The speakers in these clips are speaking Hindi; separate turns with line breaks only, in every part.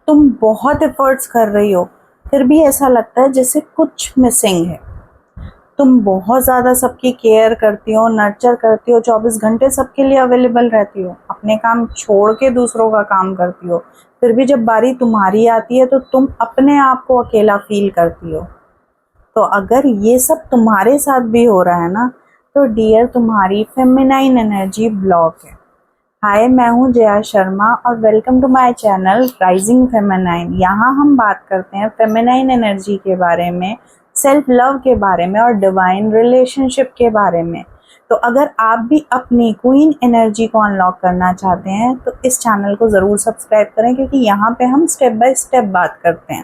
तुम बहुत एफर्ट्स कर रही हो, फिर भी ऐसा लगता है जैसे कुछ मिसिंग है। तुम बहुत ज़्यादा सबकी केयर करती हो, नर्चर करती हो, 24 घंटे सबके लिए अवेलेबल रहती हो, अपने काम छोड़ के दूसरों का काम करती हो, फिर भी जब बारी तुम्हारी आती है तो तुम अपने आप को अकेला फील करती हो। तो अगर ये सब तुम्हारे साथ भी हो रहा है ना, तो डियर तुम्हारी फेमिनाइन एनर्जी ब्लॉक है। हाय, मैं हूँ जया शर्मा और welcome to my channel rising feminine. यहाँ हम बात करते हैं फेमिनाइन एनर्जी के बारे में, सेल्फ लव के बारे में और डिवाइन रिलेशनशिप के बारे में। तो अगर आप भी अपनी क्वीन एनर्जी को अनलॉक करना चाहते हैं तो इस चैनल को ज़रूर सब्सक्राइब करें, क्योंकि यहाँ पे हम स्टेप बाय स्टेप बात करते हैं।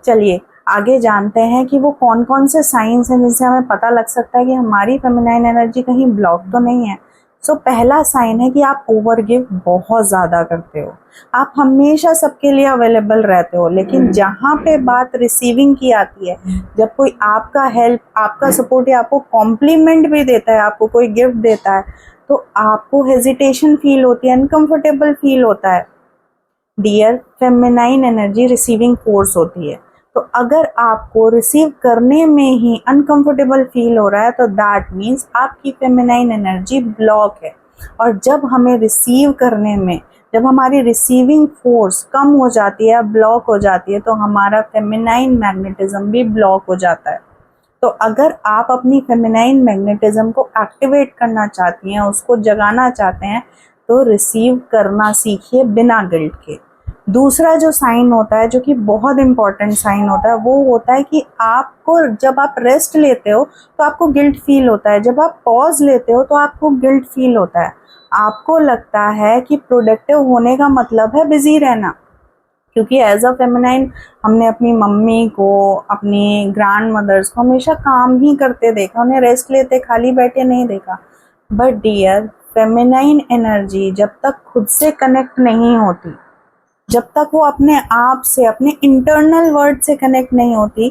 चलिए आगे जानते हैं कि वो कौन कौन से साइंस हैं जिनसे हमें पता लग सकता है कि हमारी फेमिनाइन एनर्जी कहीं ब्लॉक तो नहीं है। पहला साइन है कि आप ओवर गिव बहुत ज़्यादा करते हो। आप हमेशा सबके लिए अवेलेबल रहते हो, लेकिन जहाँ पे बात रिसीविंग की आती है, जब कोई आपका हेल्प, आपका सपोर्ट या आपको कॉम्प्लीमेंट भी देता है, आपको कोई गिफ्ट देता है, तो आपको हेजिटेशन फील होती है, अनकम्फर्टेबल फील होता है। Dear, feminine energy receiving force होती है। तो अगर आपको रिसीव करने में ही अनकंफर्टेबल फील हो रहा है तो दैट मीन्स आपकी फेमिनाइन एनर्जी ब्लॉक है। और जब हमें रिसीव करने में, जब हमारी रिसीविंग फोर्स कम हो जाती है, ब्लॉक हो जाती है, तो हमारा फेमिनाइन मैग्नेटिज्म भी ब्लॉक हो जाता है। तो अगर आप अपनी फेमिनाइन मैग्नेटिज्म को एक्टिवेट करना चाहती हैं, उसको जगाना चाहते हैं, तो रिसीव करना सीखिए बिना गिल्ट के। दूसरा जो साइन होता है, जो कि बहुत इम्पॉर्टेंट साइन होता है, वो होता है कि आपको जब आप रेस्ट लेते हो तो आपको गिल्ट फील होता है, जब आप पॉज लेते हो तो आपको गिल्ट फील होता है। आपको लगता है कि प्रोडक्टिव होने का मतलब है बिजी रहना, क्योंकि एज अ फेमिनाइन हमने अपनी मम्मी को, अपनी ग्रैंड मदर्स को हमेशा काम ही करते देखा, उन्हें रेस्ट लेते खाली बैठे नहीं देखा। बट डियर, फेमिनाइन एनर्जी जब तक खुद से कनेक्ट नहीं होती, जब तक वो अपने आप से, अपने इंटरनल वर्ल्ड से कनेक्ट नहीं होती,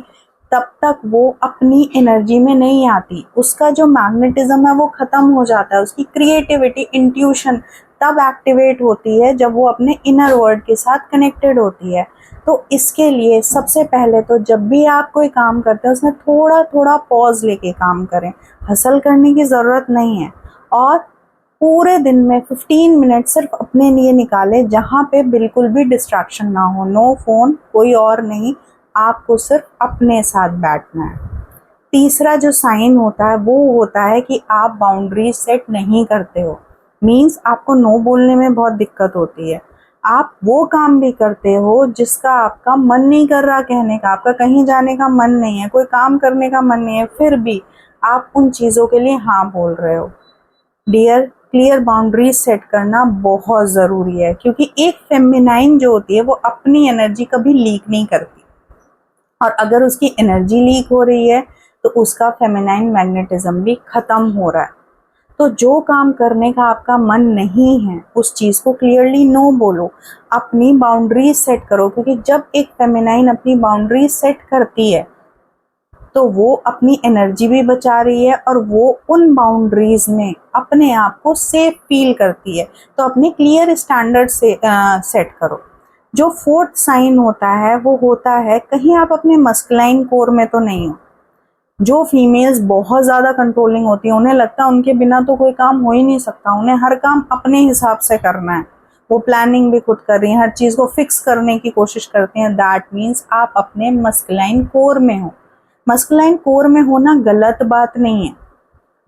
तब तक वो अपनी एनर्जी में नहीं आती। उसका जो मैग्नेटिज्म है वो ख़त्म हो जाता है। उसकी क्रिएटिविटी, इंट्यूशन तब एक्टिवेट होती है जब वो अपने इनर वर्ल्ड के साथ कनेक्टेड होती है। तो इसके लिए सबसे पहले तो जब भी आप कोई काम करते हैं उसमें थोड़ा थोड़ा पॉज लेके काम करें। हसल करने की ज़रूरत नहीं है। और पूरे दिन में 15 मिनट सिर्फ अपने लिए निकालें, जहाँ पे बिल्कुल भी डिस्ट्रैक्शन ना हो। नो फ़ोन, कोई और नहीं, आपको सिर्फ अपने साथ बैठना है। तीसरा जो साइन होता है वो होता है कि आप बाउंड्री सेट नहीं करते हो। मीन्स आपको नो बोलने में बहुत दिक्कत होती है। आप वो काम भी करते हो जिसका आपका मन नहीं कर रहा कहने का, आपका कहीं जाने का मन नहीं है, कोई काम करने का मन नहीं है, फिर भी आप उन चीज़ों के लिए हाँ बोल रहे हो। डियर, क्लियर बाउंड्रीज सेट करना बहुत ज़रूरी है, क्योंकि एक फेमिनाइन जो होती है वो अपनी एनर्जी कभी लीक नहीं करती। और अगर उसकी एनर्जी लीक हो रही है तो उसका फेमिनाइन मैग्नेटिज्म भी ख़त्म हो रहा है। तो जो काम करने का आपका मन नहीं है, उस चीज़ को क्लियरली नो बोलो, अपनी बाउंड्रीज सेट करो। क्योंकि जब एक फेमिनाइन अपनी बाउंड्रीज सेट करती है तो वो अपनी एनर्जी भी बचा रही है और वो उन बाउंड्रीज में अपने आप को सेफ फील करती है। तो अपने क्लियर स्टैंडर्ड से सेट करो। जो फोर्थ साइन होता है वो होता है, कहीं आप अपने मस्कुलाइन कोर में तो नहीं हो। जो फीमेल्स बहुत ज़्यादा कंट्रोलिंग होती हैं, उन्हें लगता है उनके बिना तो कोई काम हो ही नहीं सकता, उन्हें हर काम अपने हिसाब से करना है। वो प्लानिंग भी खुद कर रही हैं, हर चीज़ को फिक्स करने की कोशिश करती हैं। दैट मीन्स आप अपने मस्कुलाइन कोर में हो। मस्कुलाइन कोर में होना गलत बात नहीं है,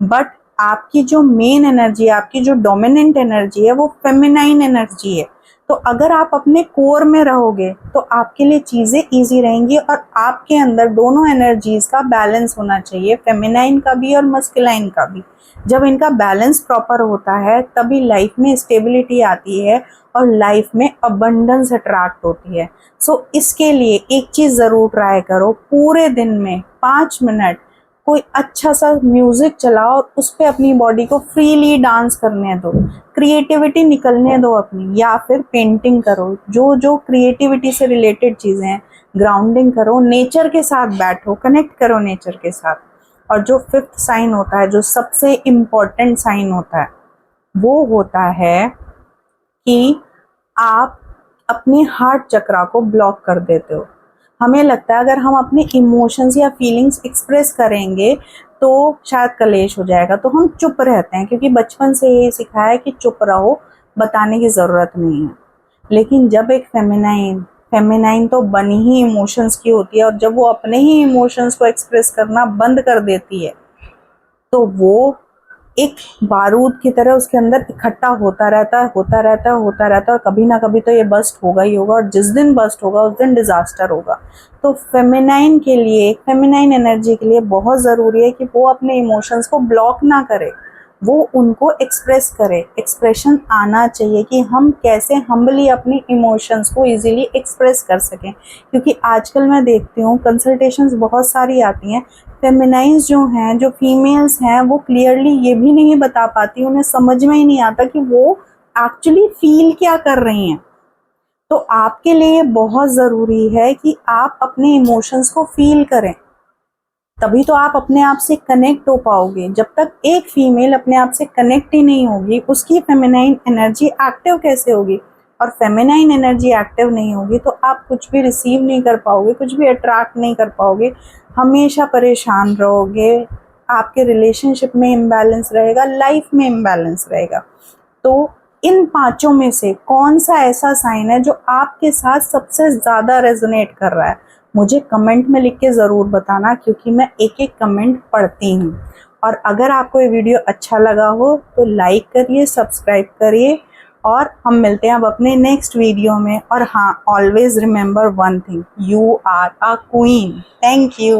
बट आपकी जो मेन एनर्जी है, आपकी जो डोमिनेंट एनर्जी है, वो फेमिनाइन एनर्जी है। तो अगर आप अपने कोर में रहोगे तो आपके लिए चीज़ें ईजी रहेंगी और आपके अंदर दोनों एनर्जीज का बैलेंस होना चाहिए, फेमिनाइन का भी और मस्कुलाइन का भी। जब इनका बैलेंस प्रॉपर होता है तभी लाइफ में स्टेबिलिटी आती है और लाइफ में अबंडेंस अट्रैक्ट होती है। इसके लिए एक चीज़ ज़रूर ट्राई करो, पूरे दिन में 5 मिनट कोई अच्छा सा म्यूज़िक चलाओ और उस पर अपनी बॉडी को फ्रीली डांस करने दो, क्रिएटिविटी निकलने दो अपनी, या फिर पेंटिंग करो। जो जो क्रिएटिविटी से रिलेटेड चीज़ें हैं, ग्राउंडिंग करो, नेचर के साथ बैठो, कनेक्ट करो नेचर के साथ। और जो फिफ्थ साइन होता है, जो सबसे इम्पॉर्टेंट साइन होता है, वो होता है कि आप अपने हार्ट चक्रा को ब्लॉक कर देते हो। हमें लगता है अगर हम अपने इमोशंस या फीलिंग्स एक्सप्रेस करेंगे तो शायद कलेश हो जाएगा, तो हम चुप रहते हैं क्योंकि बचपन से यही सिखाया है कि चुप रहो, बताने की ज़रूरत नहीं है। लेकिन जब एक फेमिनाइन तो बनी ही इमोशंस की होती है, और जब वो अपने ही इमोशंस को एक्सप्रेस करना बंद कर देती है तो वो एक बारूद की तरह उसके अंदर इकट्ठा होता रहता है, और कभी ना कभी तो ये बस्ट होगा ही होगा, और जिस दिन बस्ट होगा उस दिन डिजास्टर होगा। तो फेमिनाइन के लिए, फेमिनाइन एनर्जी के लिए बहुत ज़रूरी है कि वो अपने इमोशंस को ब्लॉक ना करे, वो उनको एक्सप्रेस करे। एक्सप्रेशन आना चाहिए कि हम कैसे हम्बली अपनी इमोशंस को इजीली एक्सप्रेस कर सकें, क्योंकि आजकल मैं देखती हूँ कंसल्टेशंस बहुत सारी आती हैं, फेमिनाइंस जो हैं, जो फीमेल्स हैं, वो क्लियरली ये भी नहीं बता पाती, उन्हें समझ में ही नहीं आता कि वो एक्चुअली फील क्या कर रही हैं। तो आपके लिए बहुत ज़रूरी है कि आप अपने इमोशंस को फील करें, तभी तो आप अपने आप से कनेक्ट हो पाओगे। जब तक एक फीमेल अपने आप से कनेक्ट ही नहीं होगी, उसकी फेमिनाइन एनर्जी एक्टिव कैसे होगी? और फेमिनाइन एनर्जी एक्टिव नहीं होगी तो आप कुछ भी रिसीव नहीं कर पाओगे, कुछ भी अट्रैक्ट नहीं कर पाओगे, हमेशा परेशान रहोगे, आपके रिलेशनशिप में इम्बैलेंस रहेगा, लाइफ में इम्बैलेंस रहेगा। तो इन पांचों में से कौन सा ऐसा साइन है जो आपके साथ सबसे ज़्यादा रेजोनेट कर रहा है? मुझे कमेंट में लिख के ज़रूर बताना, क्योंकि मैं एक एक कमेंट पढ़ती हूँ। और अगर आपको ये वीडियो अच्छा लगा हो तो लाइक करिए, सब्सक्राइब करिए, और हम मिलते हैं अब अपने नेक्स्ट वीडियो में। और हाँ, always remember one thing, you are a queen. Thank you.